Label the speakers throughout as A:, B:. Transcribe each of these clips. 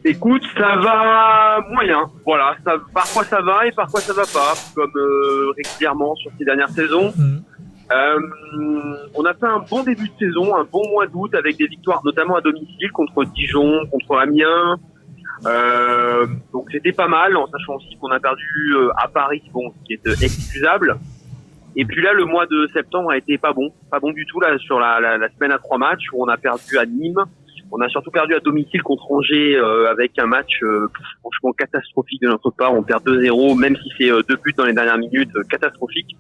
A: Écoute, ça va moyen. Voilà, parfois ça va et parfois ça va pas, comme régulièrement sur ces dernières saisons. Euh, on a fait un bon début de saison, un bon mois d'août avec des victoires notamment à domicile contre Dijon, contre Amiens. Donc c'était pas mal, en sachant aussi qu'on a perdu à Paris, bon, ce qui est excusable. Et puis là, le mois de septembre a été pas bon du tout là sur la semaine à 3 matchs où on a perdu à Nîmes. On a surtout perdu à domicile contre Angers avec un match franchement catastrophique de notre part. On perd 2-0, même si c'est 2 buts dans les dernières minutes, catastrophique.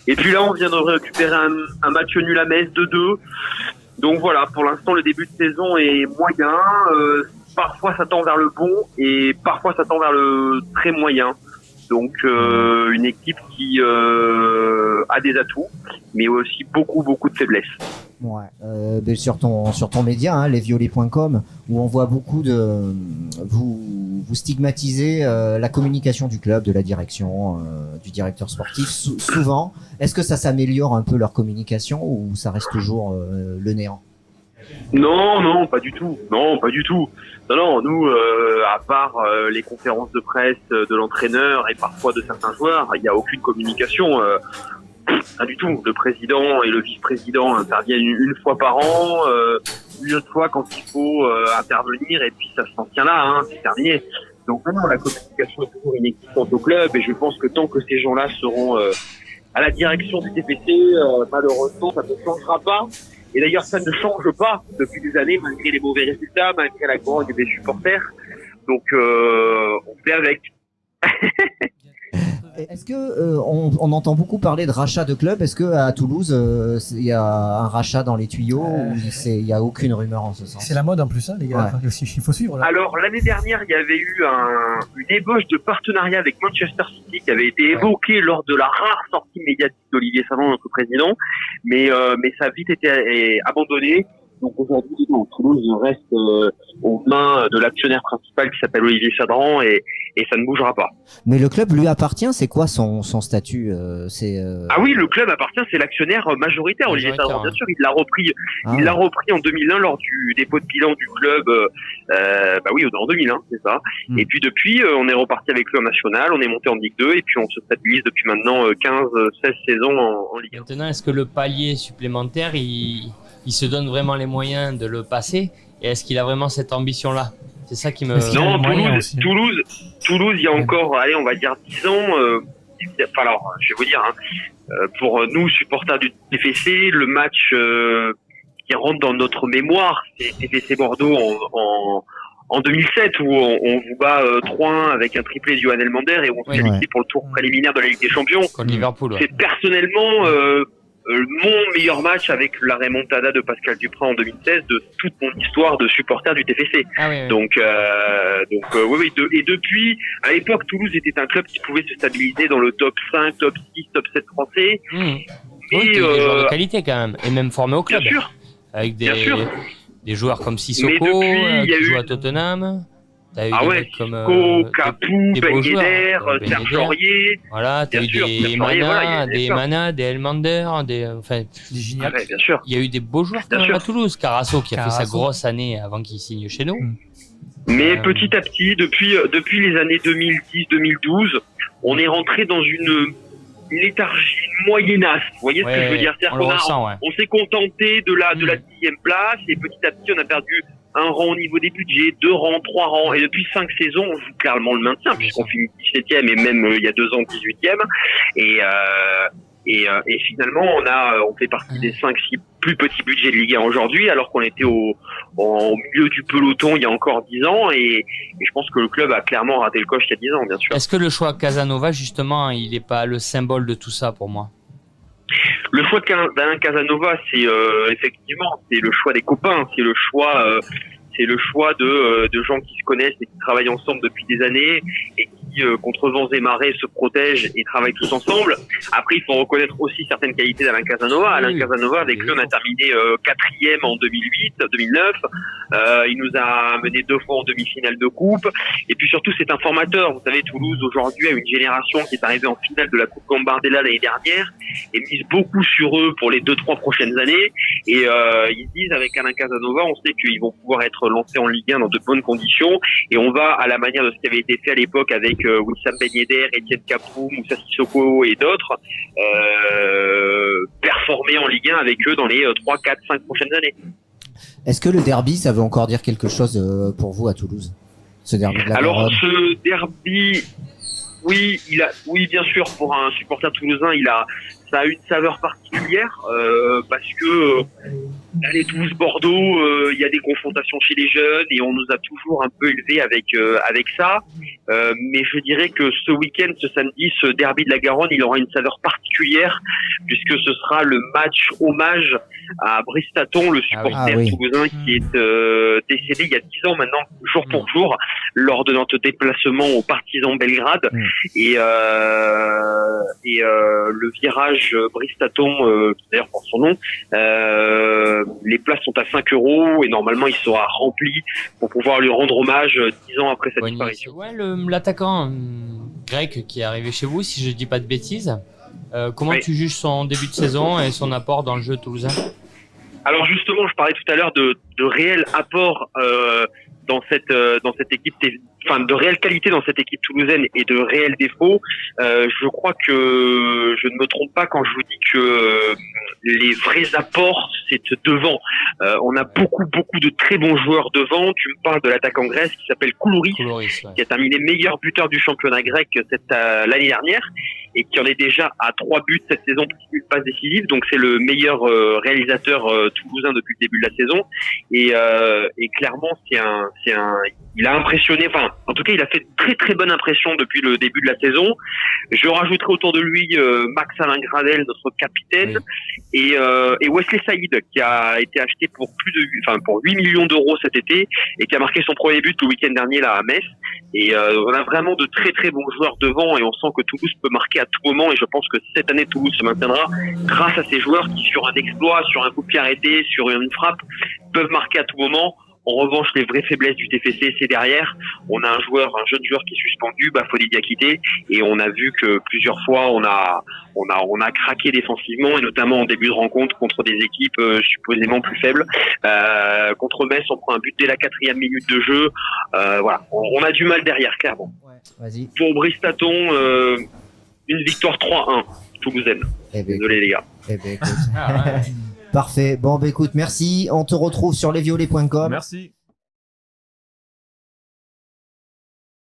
A: Et puis là, on vient de récupérer un match nul à Metz, 2-2. Donc voilà, pour l'instant, le début de saison est moyen. Parfois, ça tend vers le bon et parfois, ça tend vers le très moyen. Donc une équipe qui a des atouts, mais aussi beaucoup de faiblesses.
B: Ouais, sur ton média, hein, lesviolets.com, où on voit beaucoup de vous stigmatiser la communication du club, de la direction, du directeur sportif. Souvent, est-ce que ça s'améliore un peu leur communication ou ça reste toujours le néant?
A: Non, pas du tout. Non, nous, à part les conférences de presse de l'entraîneur et parfois de certains joueurs, il n'y a aucune communication. Pas du tout. Le président et le vice-président interviennent une fois par an, une autre fois quand il faut intervenir, et puis ça s'en tient là, hein, c'est terminé. Donc maintenant, la communication est toujours inexistante au club, et je pense que tant que ces gens-là seront à la direction du TFC, malheureusement, ça ne changera pas. Et d'ailleurs, ça ne change pas depuis des années, malgré les mauvais résultats, malgré la grogne des supporters. Donc, on fait avec.
B: Est-ce que on entend beaucoup parler de rachat de club? Est-ce que à Toulouse il y a un rachat dans les tuyaux ou il y a aucune rumeur en ce sens?
C: C'est la mode en plus, hein, les gars. Ouais. Il faut suivre. Là.
A: Alors l'année dernière, il y avait eu une ébauche de partenariat avec Manchester City qui avait été évoquée lors de la rare sortie médiatique d'Olivier Sadran, notre président, mais ça a vite été abandonné. Donc aujourd'hui, Toulouse reste aux mains de l'actionnaire principal qui s'appelle Olivier Sadran et ça ne bougera pas.
B: Mais le club lui appartient, c'est quoi son statut
A: Ah oui, le club appartient, c'est l'actionnaire majoritaire, Olivier Sadran, bien sûr. Il l'a repris en 2001 lors du dépôt de bilan du club. Oui, en 2001, c'est ça. Et puis depuis, on est reparti avec lui en national, on est monté en Ligue 2 et puis on se stabilise depuis maintenant 15-16 saisons en Ligue 1.
D: Maintenant, est-ce que le palier supplémentaire, il se donne vraiment les moyens de le passer, et est-ce qu'il a vraiment cette ambition-là? C'est ça qui me...
A: Non, Toulouse, il y a encore, on va dire 10 ans, alors, je vais vous dire, pour nous, supporters du TFC, le match qui rentre dans notre mémoire, c'est TFC Bordeaux en 2007, où on vous bat 3-1 avec un triplé de Johan Elmander et où on se qualifie pour le tour préliminaire de la Ligue des Champions.
D: Contre Liverpool,
A: c'est personnellement... mon meilleur match avec la remontada de Pascal Duprat en 2016 de toute mon histoire de supporter du TFC. Donc oui. Et depuis, à l'époque, Toulouse était un club qui pouvait se stabiliser dans le top 5, top 6, top 7 français.
D: Oui, des joueurs de qualité quand même, et même formés au club.
A: Bien sûr.
D: Avec des joueurs comme Sissoko, qui joue à Tottenham. T'as eu des mecs comme
A: Capou, Ben Yedder, Serge Aurier.
D: Voilà, t'as eu des Emana, des Elmander, des
C: Gignac.
A: Bien sûr.
D: Il y a eu des beaux joueurs quand même à Toulouse. Carasso qui a fait sa grosse année avant qu'il signe chez nous.
A: Mais petit à petit, depuis les années 2010-2012, on est rentré dans une léthargie moyennasse. Vous voyez ce que je veux dire? C'est-à-dire on s'est contenté de la 10e place et petit à petit on a perdu un rang au niveau des budgets, 2 rangs, 3 rangs, et depuis 5 saisons, on joue clairement le maintien, puisqu'on finit 17e et même il y a 2 ans 18e. Et finalement, on fait partie des 5-6 plus petits budgets de Ligue 1 aujourd'hui, alors qu'on était au milieu du peloton il y a encore 10 ans, et je pense que le club a clairement raté le coche il y a 10 ans, bien sûr.
D: Est-ce que le choix Casanova, justement, il n'est pas le symbole de tout ça pour moi?
A: Le choix d'Alain Casanova, c'est effectivement, c'est le choix des copains, c'est le choix de gens qui se connaissent et qui travaillent ensemble depuis des années et qui qui, contre vents et marées, se protègent et travaillent tous ensemble. Après, il faut reconnaître aussi certaines qualités d'Alain Casanova. Alain Casanova, avec lui, on a terminé quatrième en 2008, 2009. Il nous a mené 2 fois en demi-finale de coupe. Et puis surtout, c'est un formateur. Vous savez, Toulouse aujourd'hui a une génération qui est arrivée en finale de la Coupe Gambardella l'année dernière et mise beaucoup sur eux pour les 2-3 prochaines années. Et ils disent, avec Alain Casanova, on sait qu'ils vont pouvoir être lancés en Ligue 1 dans de bonnes conditions. Et on va, à la manière de ce qui avait été fait à l'époque avec Wissam Ben Yedder, Etienne Capoue, Moussa Sissoko et d'autres, performer en Ligue 1 avec eux dans les 3, 4, 5 prochaines années.
B: Est-ce que le derby, ça veut encore dire quelque chose pour vous à Toulouse? Ce derby de la Garonne.
A: Alors, ce derby, oui, bien sûr, pour un supporter toulousain, ça a une saveur particulière, parce que les Toulouse-Bordeaux, il y a des confrontations chez les jeunes et on nous a toujours un peu élevés avec ça. Mais je dirais que ce week-end, ce samedi, ce derby de la Garonne, il aura une saveur particulière puisque ce sera le match hommage à Brice Taton, le supporter toulousain qui est décédé il y a 10 ans maintenant, jour pour jour, lors de notre déplacement au Partizan Belgrade. Et le virage Brice Taton, qui d'ailleurs porte son nom, les places sont à 5 € et normalement il sera rempli pour pouvoir lui rendre hommage 10 ans après sa disparition.
D: Ouais, l'attaquant grec qui est arrivé chez vous, si je dis pas de bêtises, comment tu juges son début de saison et son apport dans le jeu toulousain?
A: Alors justement, je parlais tout à l'heure de réel apport dans cette équipe, enfin de réelle qualité dans cette équipe toulousaine et de réels défauts. Je crois que je ne me trompe pas quand je vous dis que les vrais apports, c'est devant. On a beaucoup de très bons joueurs devant. Tu me parles de l'attaquant grec qui s'appelle Koulouris, qui a terminé meilleur buteur du championnat grec l'année dernière et qui en est déjà à 3 buts cette saison plus une passe décisive. Donc c'est le meilleur réalisateur toulousain depuis le début de la saison. Et clairement, il a impressionné. Enfin, en tout cas, il a fait très bonne impression depuis le début de la saison. Je rajouterai autour de lui Max-Alain Gradel, notre capitaine, et Wesley Saïd, qui a été acheté pour pour 8 millions d'euros cet été et qui a marqué son premier but le week-end dernier là à Metz. Et on a vraiment de très bons joueurs devant et on sent que Toulouse peut marquer à tout moment. Et je pense que cette année Toulouse se maintiendra grâce à ces joueurs qui, sur un exploit, sur un coup de pied arrêté, sur une frappe, peuvent marquer à tout moment. En revanche, les vraies faiblesses du TFC, c'est derrière. On a un jeune joueur qui est suspendu, Bafodé Diakité, et on a vu que plusieurs fois on a craqué défensivement, et notamment en début de rencontre contre des équipes supposément plus faibles. Contre Metz, on prend un but dès la 4e minute de jeu. Voilà, on a du mal derrière, clairement.
B: Vas-y.
A: Pour Brice Taton, une victoire 3-1 toulousaine. Désolé les gars.
B: Écoute. Parfait. Bon, écoute, merci. On te retrouve sur lesviolets.com.
E: Merci.